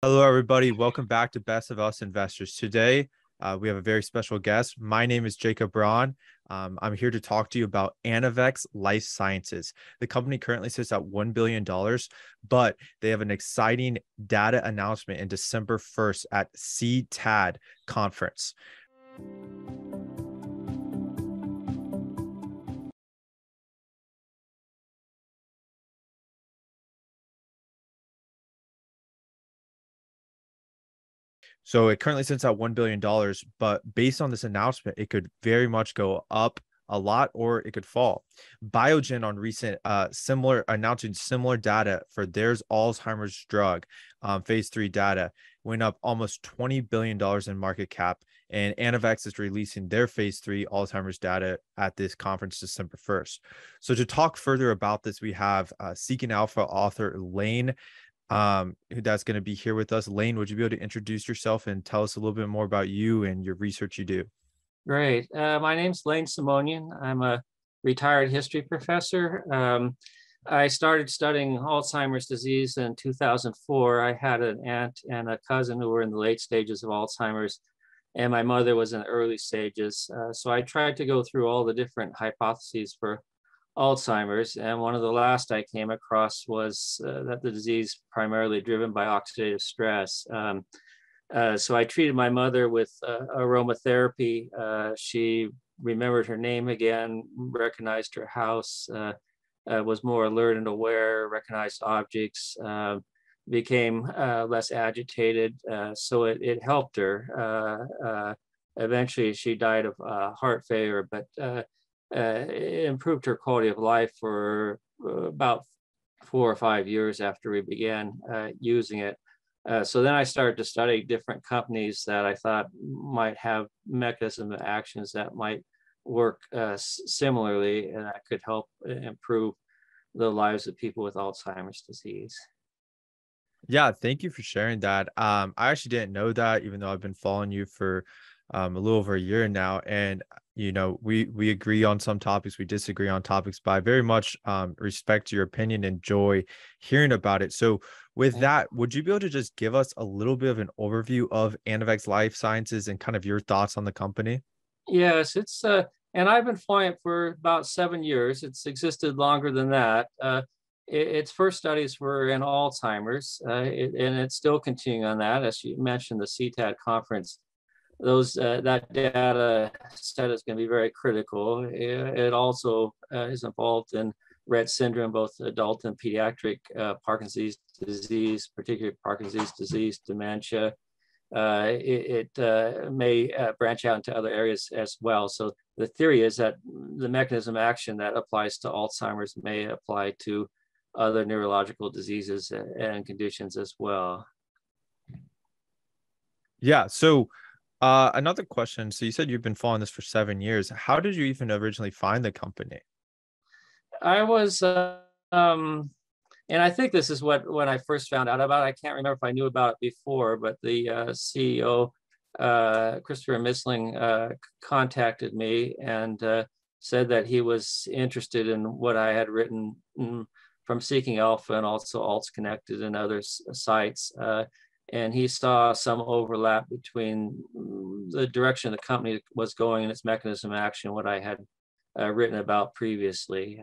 Hello, everybody. Welcome back to Best of Us Investors. Today, we have a very special guest. My name is Jacob Braun. I'm here to talk to you about Anavex Life Sciences. The company currently sits at $1 billion, but they have an exciting data announcement in December 1st at CTAD conference. So it currently sits at $1 billion, but based on this announcement, it could very much go up a lot or it could fall. Biogen on recent similar announcing similar data for theirs Alzheimer's drug phase 3 data went up almost $20 billion in market cap. And Anavex is releasing their phase 3 Alzheimer's data at this conference December 1st. So to talk further about this, we have Seeking Alpha author Lane who that's going to be here with us. Lane, would you be able to introduce yourself and tell us a little bit more about you and your research you do? Great. My name's Lane Simonian. I'm a retired history professor. I started studying Alzheimer's disease in 2004. I had an aunt and a cousin who were in the late stages of Alzheimer's, and my mother was in the early stages. So I tried to go through all the different hypotheses for Alzheimer's, and one of the last I came across was that the disease primarily driven by oxidative stress. So I treated my mother with aromatherapy. She remembered her name again, recognized her house, was more alert and aware, recognized objects, became less agitated. So it helped her. Eventually, she died of heart failure, but it improved her quality of life for about 4 or 5 years after we began using it. So then I started to study different companies that I thought might have mechanism of actions that might work similarly, and that could help improve the lives of people with Alzheimer's disease. Yeah, thank you for sharing that. I actually didn't know that, even though I've been following you for a little over a year now. And we agree on some topics, we disagree on topics, but I very much respect your opinion and enjoy hearing about it. So with that, would you be able to just give us a little bit of an overview of Anavex Life Sciences and kind of your thoughts on the company? Yes, it's and I've been following it for about 7 years. It's existed longer than that. Its first studies were in Alzheimer's, and it's still continuing on that. As you mentioned, the CTAD conference, those that data set is going to be very critical. It also is involved in Rett syndrome, both adult and pediatric Parkinson's disease, particularly Parkinson's disease, dementia. It may branch out into other areas as well. So the theory is that the mechanism of action that applies to Alzheimer's may apply to other neurological diseases and conditions as well. Yeah. So another question. So you said you've been following this for 7 years. How did you even originally find the company? I was, and I think this is what when I first found out about it. I can't remember if I knew about it before, but the CEO, Christopher Missling, contacted me and said that he was interested in what I had written from Seeking Alpha and also Alts Connected and other sites. And he saw some overlap between the direction the company was going and its mechanism of action, what I had written about previously.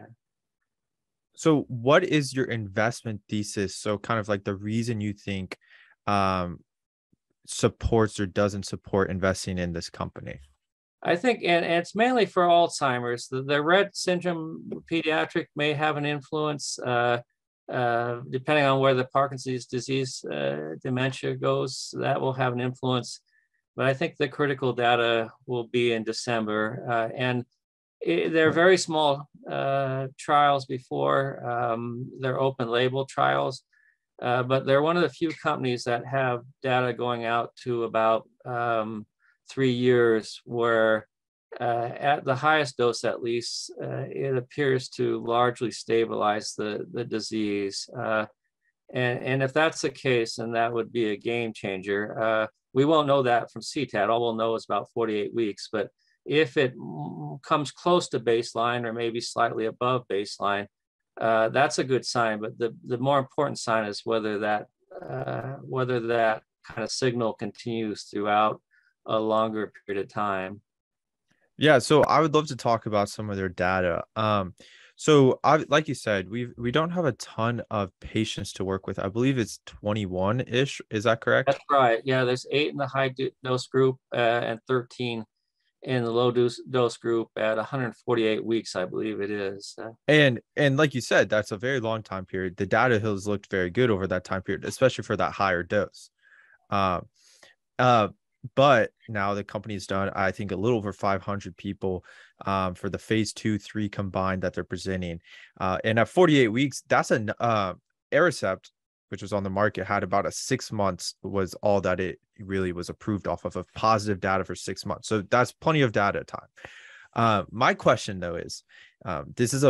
So what is your investment thesis? So kind of like the reason you think um, supports or doesn't support investing in this company. I think, and it's mainly for Alzheimer's. The Rett syndrome pediatric may have an influence, depending on where the Parkinson's disease dementia goes. That will have an influence. But I think the critical data will be in December, and they're very small trials before. They're open label trials, but they're one of the few companies that have data going out to about 3 years, where at the highest dose, at least, it appears to largely stabilize the disease. And if that's the case, then that would be a game changer. We won't know that from CTAD. All we'll know is about 48 weeks. But if it comes close to baseline or maybe slightly above baseline, that's a good sign. But the more important sign is whether that whether that kind of signal continues throughout a longer period of time. Yeah, so I would love to talk about some of their data. So I like you said, we don't have a ton of patients to work with. I believe it's 21-ish. Is that correct? That's right. Yeah, there's 8 in the high dose group and 13 in the low dose group at 148 weeks, I believe it is. And like you said, that's a very long time period. The data has looked very good over that time period, especially for that higher dose. Um, uh, but now the company's done, I think, a little over 500 people for the phase 2, 3 combined that they're presenting. And at 48 weeks, that's an Aricept, which was on the market, had about a 6 months was all that it really was approved off of positive data for 6 months. So that's plenty of data time. My question though is, this is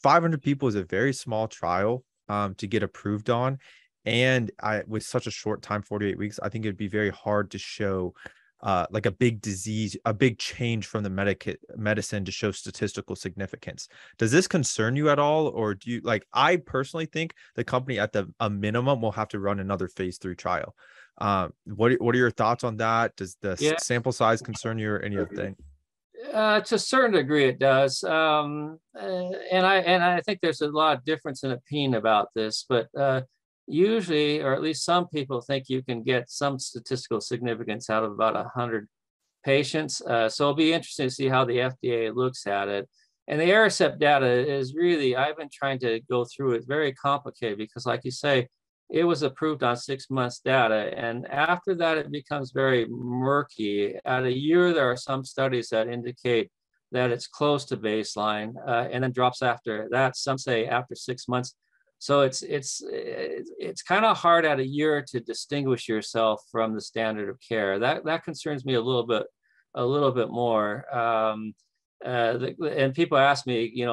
500 people is a very small trial to get approved on. And with such a short time, 48 weeks, I think it'd be very hard to show like a big disease, a big change from the medicine to show statistical significance. Does this concern you at all? Or do you like, I personally think the company at a minimum will have to run another phase 3 trial. What are your thoughts on that? Does the Yeah, sample size concern you or any other thing? to a certain degree, it does, and I think there's a lot of difference in opinion about this. But usually, or at least some people think you can get some statistical significance out of about 100 patients. So it'll be interesting to see how the FDA looks at it. And the Aricept data is really, I've been trying to go through it, very complicated because, like you say, it was approved on 6 months data. And after that, it becomes very murky. At a year, there are some studies that indicate that it's close to baseline and then drops after that. Some say after 6 months. So it's kind of hard at a year to distinguish yourself from the standard of care. That concerns me a little bit more. And people ask me,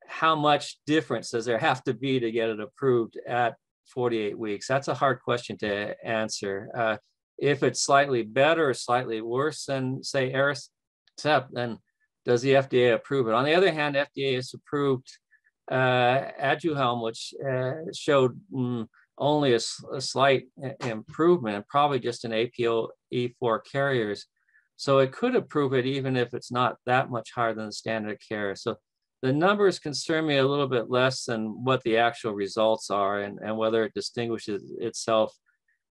how much difference does there have to be to get it approved at 48 weeks? That's a hard question to answer. If it's slightly better or slightly worse than, say, Aricept, then does the FDA approve it? On the other hand, FDA has approved Aduhelm, which showed only a slight improvement, probably just in APOE4 carriers. So it could approve it even if it's not that much higher than the standard of care. So the numbers concern me a little bit less than what the actual results are and whether it distinguishes itself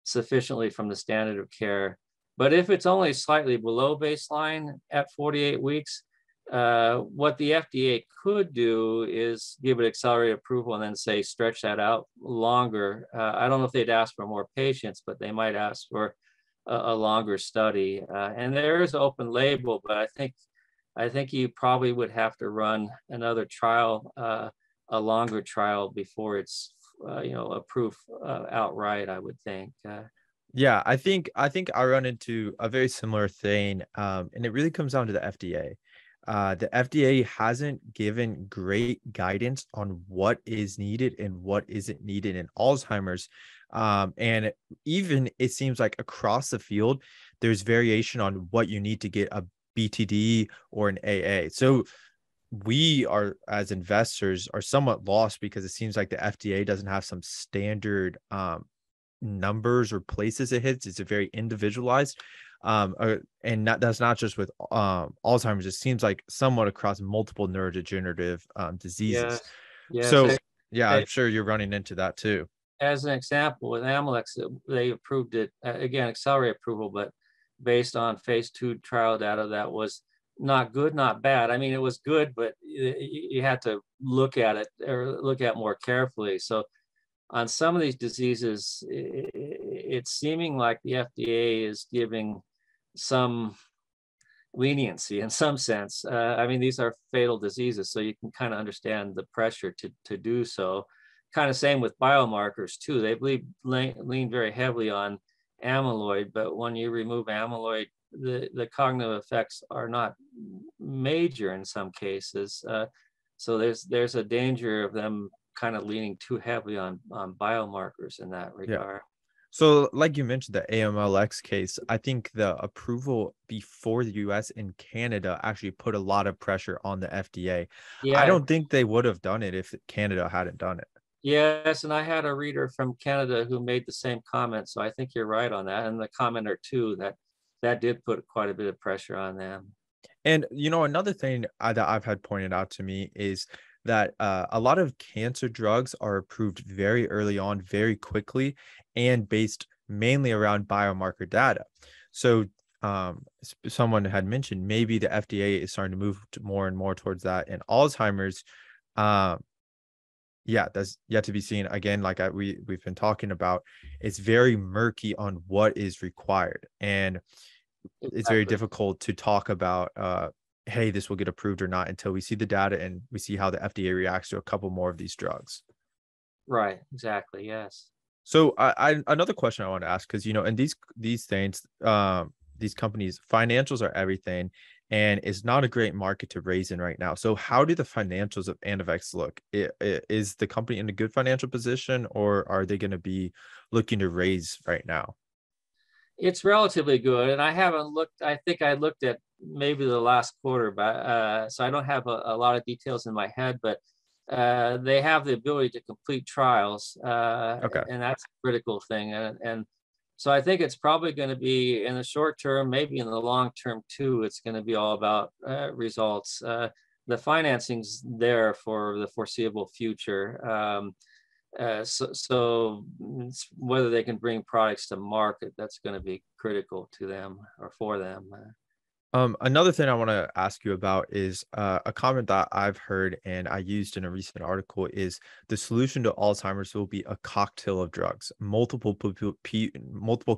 sufficiently from the standard of care. But if it's only slightly below baseline at 48 weeks, what the FDA could do is give it accelerated approval and then say stretch that out longer. I don't know if they'd ask for more patients, but they might ask for a longer study. And there is open label, but I think you probably would have to run another trial, a longer trial before it's approved outright, I would think. Yeah, I think I run into a very similar thing, and it really comes down to the FDA. The FDA hasn't given great guidance on what is needed and what isn't needed in Alzheimer's. And even it seems like across the field, there's variation on what you need to get a BTD or an AA. So we are, as investors, are somewhat lost because it seems like the FDA doesn't have some standard numbers or places it hits. It's a very individualized. And that's not just with Alzheimer's. It seems like somewhat across multiple neurodegenerative diseases. Yes, yes. So yeah, I'm sure you're running into that too. As an example, with Amylyx, they approved it again, accelerated approval, but based on phase 2 trial data that was not good, not bad. I mean, it was good, but you had to look at it or look at more carefully. So on some of these diseases, it's seeming like the FDA is giving some leniency in some sense. I mean, these are fatal diseases, so you can kind of understand the pressure to do so. Kind of same with biomarkers too. They lean very heavily on amyloid, but when you remove amyloid, the cognitive effects are not major in some cases. So there's a danger of them kind of leaning too heavily on biomarkers in that regard. Yeah. So, like you mentioned, the AMLX case, I think the approval before the US and Canada actually put a lot of pressure on the FDA. I Yeah, don't think they would have done it if Canada hadn't done it. Yes, and I had a reader from Canada who made the same comment, so I think you're right on that. And the commenter too, that did put quite a bit of pressure on them. And another thing that I've had pointed out to me is that a lot of cancer drugs are approved very early on, very quickly, and based mainly around biomarker data. So, someone had mentioned maybe the FDA is starting to move more and more towards that. And Alzheimer's, um, yeah, that's yet to be seen. Again, like we've been talking about, it's very murky on what is required, and it's very Exactly. difficult to talk about hey, this will get approved or not until we see the data and we see how the FDA reacts to a couple more of these drugs. Right. Exactly. Yes. So I another question I want to ask, because in these things, these companies, financials are everything, and it's not a great market to raise in right now. So how do the financials of Anavex look? Is the company in a good financial position, or are they going to be looking to raise right now? It's relatively good, and I haven't looked. I think I looked at maybe the last quarter, but so I don't have a lot of details in my head. But they have the ability to complete trials, Okay. and that's a critical thing. And so I think it's probably going to be in the short term, maybe in the long term too. It's going to be all about results. The financing's there for the foreseeable future. So whether they can bring products to market, that's going to be critical to them or for them. Another thing I want to ask you about is a comment that I've heard and I used in a recent article is the solution to Alzheimer's will be a cocktail of drugs. Multiple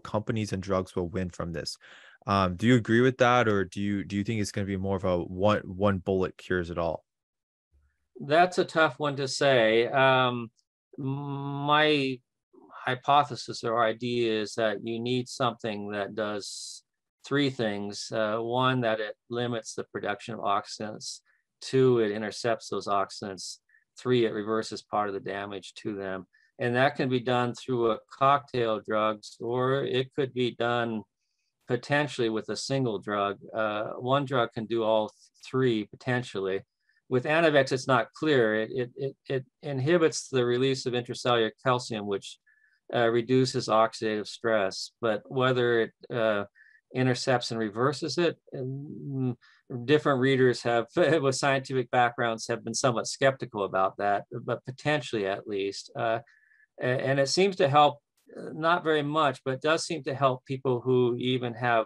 companies and drugs will win from this. Do you agree with that, or do you think it's going to be more of a one bullet cures it all? That's a tough one to say. My hypothesis or idea is that you need something that does three things. One, that it limits the production of oxidants. Two, it intercepts those oxidants. Three, it reverses part of the damage to them. And that can be done through a cocktail drugs, or it could be done potentially with a single drug. One drug can do all three potentially. With Anavex, it's not clear. It inhibits the release of intracellular calcium, which reduces oxidative stress. But whether it intercepts and reverses it, different readers have, with scientific backgrounds, have been somewhat skeptical about that, but potentially at least. And it seems to help, not very much, but does seem to help people who even have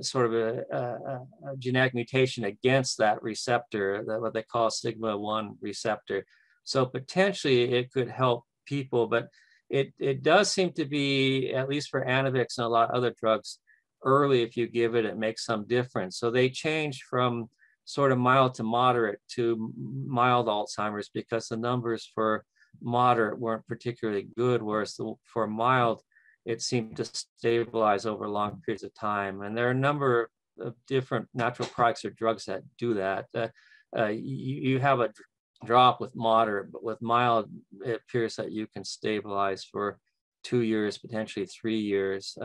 sort of a genetic mutation against that receptor, that what they call sigma 1 receptor. So potentially it could help people, but it does seem to be, at least for Anavex and a lot of other drugs, early if you give it, it makes some difference. So they changed from sort of mild to moderate to mild Alzheimer's because the numbers for moderate weren't particularly good, whereas for mild, it seemed to stabilize over long periods of time. And there are a number of different natural products or drugs that do that. You have a drop with moderate, but with mild, it appears that you can stabilize for 2 years, potentially 3 years.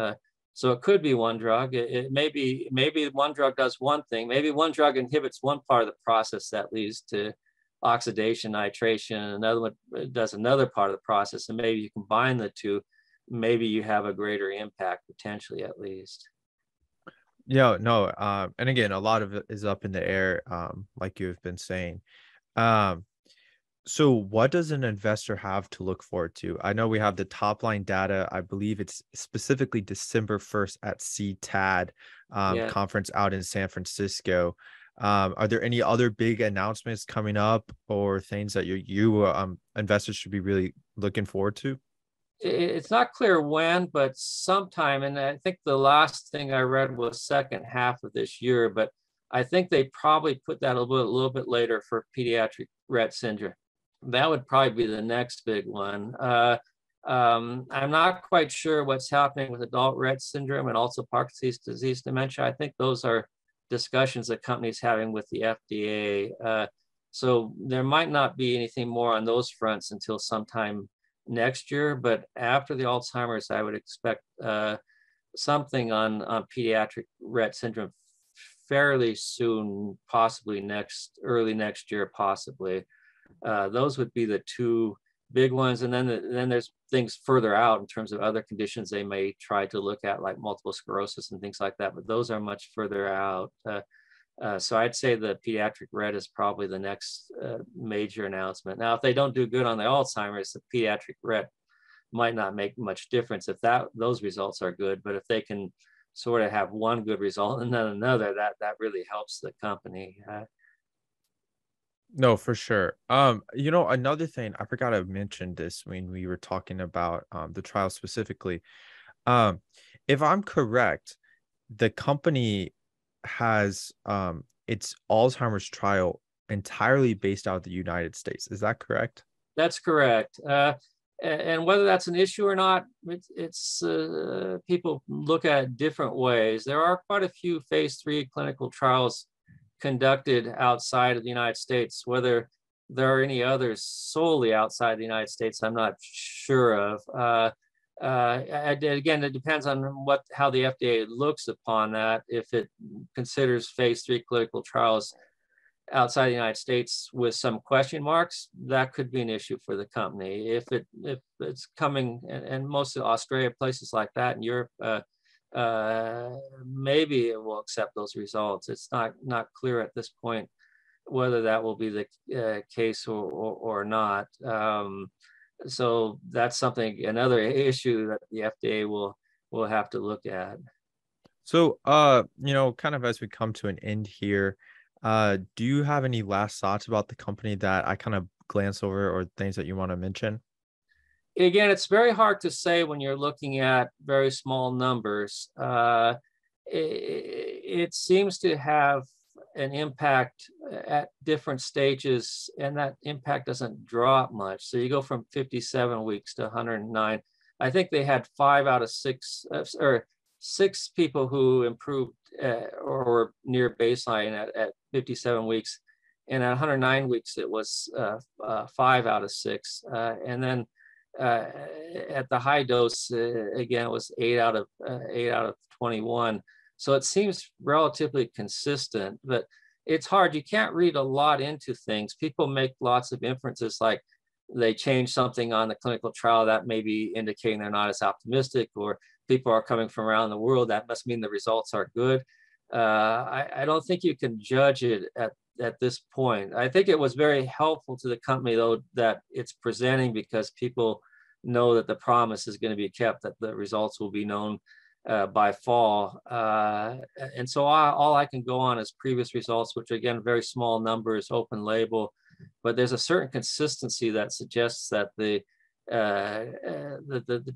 So it could be one drug. It may be, maybe one drug does one thing. Maybe one drug inhibits one part of the process that leads to oxidation, nitration, and another one does another part of the process. And maybe you combine the two, maybe you have a greater impact, potentially at least. Yeah, no. And again, a lot of it is up in the air, like you've been saying. Um, So what does an investor have to look forward to? I know we have the top line data. I believe it's specifically December 1st at CTAD Yeah. conference out in San Francisco. Are there any other big announcements coming up or things that you investors should be really looking forward to? It's not clear when, but sometime. And I think the last thing I read was second half of this year, but I think they probably put that a little bit later for pediatric Rett syndrome. That would probably be the next big one. I'm not quite sure what's happening with adult Rett syndrome and also Parkinson's disease dementia. I think those are discussions that companies having with the FDA. So there might not be anything more on those fronts until sometime next year. But after the Alzheimer's, I would expect something on pediatric Rett syndrome fairly soon, possibly early next year, possibly. Those would be the two big ones. And then there's things further out in terms of other conditions they may try to look at, like multiple sclerosis and things like that, but those are much further out. So I'd say the pediatric Rett is probably the next major announcement. Now, if they don't do good on the Alzheimer's, the pediatric Rett might not make much difference if those results are good. But if they can sort of have one good result and then another, that really helps the company. No, for sure. Another thing, I forgot to mention this when we were talking about the trial specifically. Um, if I'm correct, the company has its Alzheimer's trial entirely based out of the United States. Is that correct? That's correct. And whether that's an issue or not, it's people look at it different ways. There are quite a few phase 3 clinical trials conducted outside of the United States. Whether there are any others solely outside the United States, I'm not sure of. Again, it depends on how the FDA looks upon that. If it considers phase 3 clinical trials outside the United States with some question marks, that could be an issue for the company. If it's coming, and most of Australia, places like that, in Europe, maybe it will accept those results. It's not clear at this point whether that will be the case or not. So that's another issue that the FDA will have to look at. So, kind of as we come to an end here, do you have any last thoughts about the company that I kind of glance over, or things that you want to mention? Again, it's very hard to say when you're looking at very small numbers. It seems to have an impact at different stages, and that impact doesn't drop much. So you go from 57 weeks to 109. I think they had 5 out of 6, or 6 people who improved or were near baseline at 57 weeks. And at 109 weeks, it was 5 out of 6. And then at the high dose, again, it was 8 out of 21. So it seems relatively consistent, but it's hard. You can't read a lot into things. People make lots of inferences, like they change something on the clinical trial that may be indicating they're not as optimistic, or people are coming from around the world. That must mean the results are good. I don't think you can judge it at this point. I think it was very helpful to the company, though, that it's presenting, because people know that the promise is going to be kept, that the results will be known by fall. And so all I can go on is previous results, which again, very small numbers, open label, but there's a certain consistency that suggests that the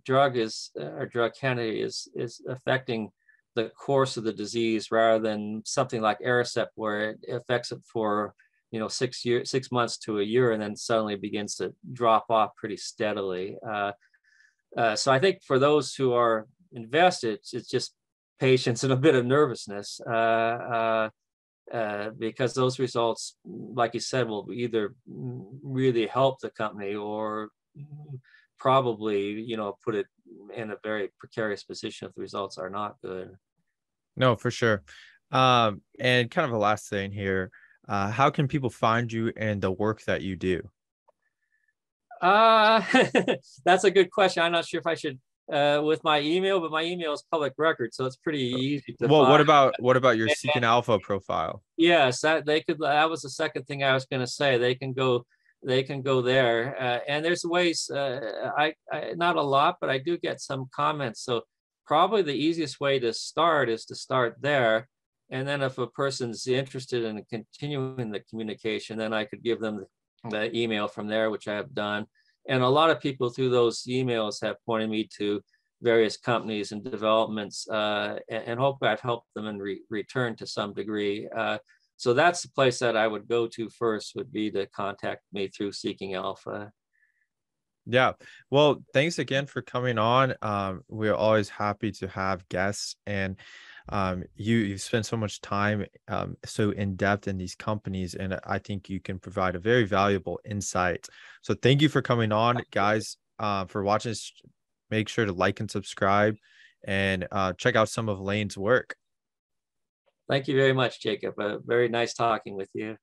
drug or drug candidate is affecting the course of the disease, rather than something like Aricept, where it affects it for 6 months to a year and then suddenly begins to drop off pretty steadily. So I think for those who are invested, it's just patience and a bit of nervousness, because those results, like you said, will either really help the company or probably put it in a very precarious position if the results are not good. No, for sure. And kind of a last thing here, how can people find you and the work that you do? That's a good question. I'm not sure if I should with my email, but my email is public record, so it's pretty easy to Well, find. what about your Seeking Alpha profile? Yes, that was the second thing I was going to say. They can go there, and there's ways. I not a lot, but I do get some comments. So probably the easiest way to start is to start there, and then if a person's interested in continuing the communication, then I could give them the email from there, which I have done. And a lot of people through those emails have pointed me to various companies and developments, and hope I've helped them in return to some degree. So that's the place that I would go to first, would be to contact me through Seeking Alpha. Yeah. Well, thanks again for coming on. We're always happy to have guests, and you've spent so much time so in depth in these companies, and I think you can provide a very valuable insight. So thank you for coming on, guys. For watching this, make sure to like and subscribe, and check out some of Lane's work. Thank you very much, Jacob. Very nice talking with you.